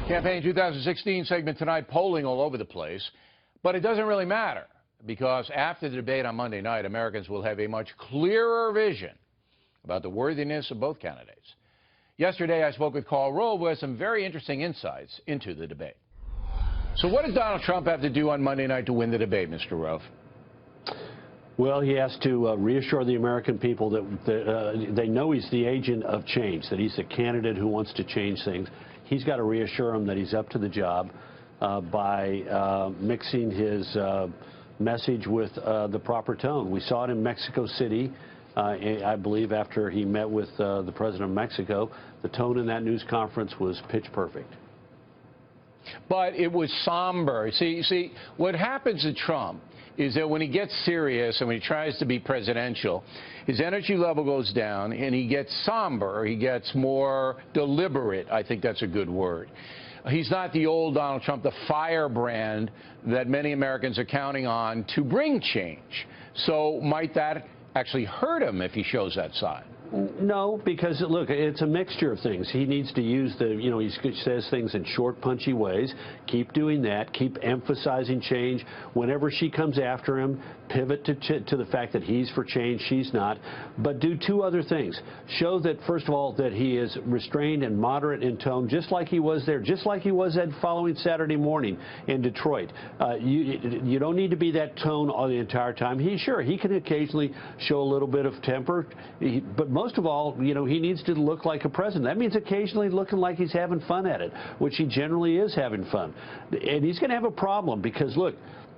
Campaign 2016 segment tonight, polling all over the place. But it doesn't really matter, because after the debate on Monday night, Americans will have a much clearer vision about the worthiness of both candidates. Yesterday, I spoke with Karl Rove, who has some very interesting insights into the debate. So what did Donald Trump have to do on Monday night to win the debate, Mr. Rove? Well, he has to reassure the American people that they know he's the agent of change, that he's a candidate who wants to change things. He's got to reassure them that he's up to the job by mixing his message with the proper tone. We saw it in Mexico City, I believe, after he met with the president of Mexico. The tone in that news conference was pitch perfect. But it was somber. See, what happens to Trump is that when he gets serious and when he tries to be presidential, his energy level goes down and he gets somber, he gets more deliberate. I think that's a good word. He's not the old Donald Trump, the firebrand that many Americans are counting on to bring change. So might that actually hurt him if he shows that side? No, because, look, it's a mixture of things. He needs to use he says things in short, punchy ways. Keep doing that. Keep emphasizing change. Whenever she comes after him, pivot to the fact that he's for change, she's not. But do two other things. Show that, first of all, that he is restrained and moderate in tone, just like he was there, just like he was that following Saturday morning in Detroit. You don't need to be that tone all the entire time. He can occasionally show a little bit of temper, but most of all, he needs to look like a president. That means occasionally looking like he's having fun at it, which he generally is having fun. And he's going to have a problem because, look,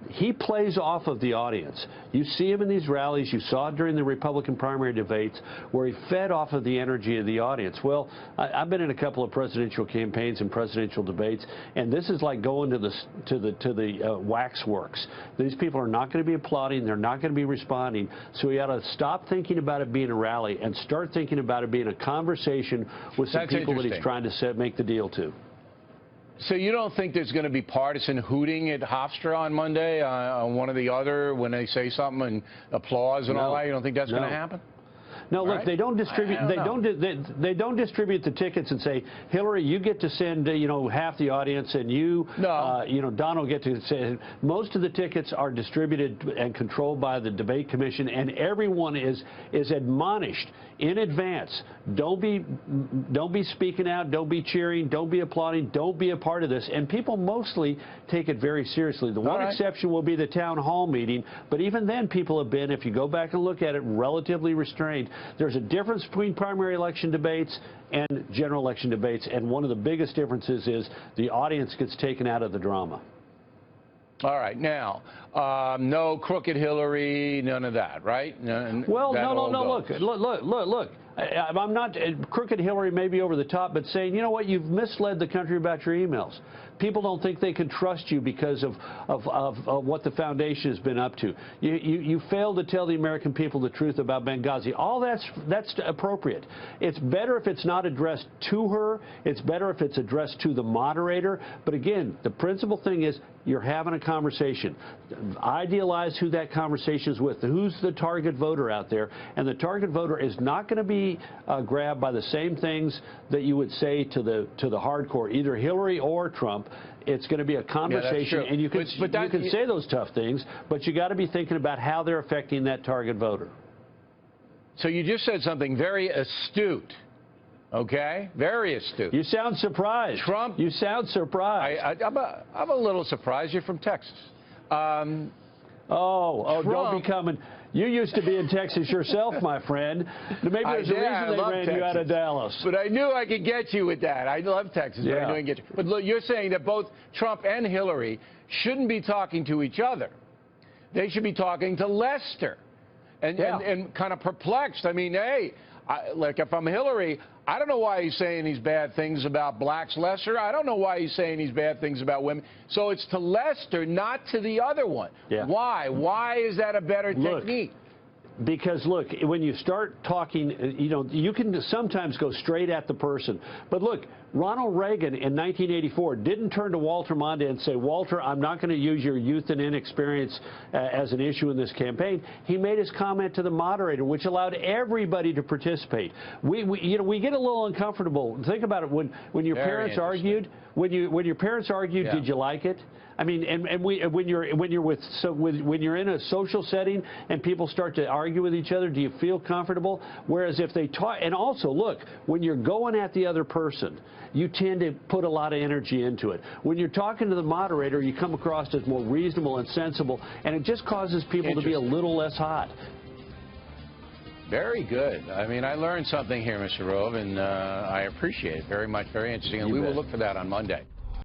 he plays off of the audience. You see him in these rallies. You saw it during the Republican primary debates where he fed off of the energy of the audience. Well, I've been in a couple of presidential campaigns and presidential debates, and this is like going to the waxworks. These people are not going to be applauding. They're not going to be responding. So we ought to stop thinking about it being a rally and start thinking about it being a conversation with some people that he's trying to make the deal to. So you don't think there's going to be partisan hooting at Hofstra on Monday on one or the other when they say something and applause and all that? You don't think that's going to happen? No, look, they don't distribute. They don't distribute the tickets and say, Hillary, you get to send half the audience, and Donald get to send. Most of the tickets are distributed and controlled by the debate commission, and everyone is admonished in advance. Don't be speaking out. Don't be cheering. Don't be applauding. Don't be a part of this. And people mostly take it very seriously. The one exception will be the town hall meeting, but even then, people have been, if you go back and look at it, relatively restrained. There's a difference between primary election debates and general election debates, and one of the biggest differences is the audience gets taken out of the drama. All right. Now, no crooked Hillary, none of that, right? Well, no. Look. I'm not crooked Hillary may be over the top, but saying, you know what, you've misled the country about your emails. People don't think they can trust you because of what the foundation has been up to. You failed to tell the American people the truth about Benghazi. All that's appropriate. It's better if it's not addressed to her. It's better if it's addressed to the moderator. But again, the principal thing is you're having a conversation. Idealize who that conversation is with. Who's the target voter out there? And the target voter is not going to be grabbed by the same things that you would say to the hardcore, either Hillary or Trump. It's going to be a conversation, and you can say those tough things, but you got to be thinking about how they're affecting that target voter. So you just said something very astute. Okay? Very astute. You sound surprised. Trump. You sound surprised. I'm a little surprised. You're from Texas. Trump, don't be coming. You used to be in Texas yourself, my friend. Maybe there's a reason they ran you out of Dallas. But I knew I could get you with that. I love Texas, but I knew I could get you. But look, you're saying that both Trump and Hillary shouldn't be talking to each other. They should be talking to Lester and kind of perplexed. I mean, hey, like if I'm Hillary, I don't know why he's saying these bad things about blacks, Lester. I don't know why he's saying these bad things about women. So it's to Lester, not to the other one. Yeah. Why? Why is that a better technique? Because, look, when you start talking, you know, you can sometimes go straight at the person. But, look, Ronald Reagan in 1984 didn't turn to Walter Mondale and say, Walter, I'm not going to use your youth and inexperience as an issue in this campaign. He made his comment to the moderator, which allowed everybody to participate. You know, we get a little uncomfortable. Think about it. When your parents argued, when your parents argued, yeah. Did you like it? I mean, when you're in a social setting and people start to argue with each other, do you feel comfortable? Whereas if they talk, and also look, when you're going at the other person, you tend to put a lot of energy into it. When you're talking to the moderator, you come across as more reasonable and sensible, and it just causes people to be a little less hot. Very good. I mean, I learned something here, Mr. Rove, and I appreciate it very much. Very interesting. And we will look for that on Monday.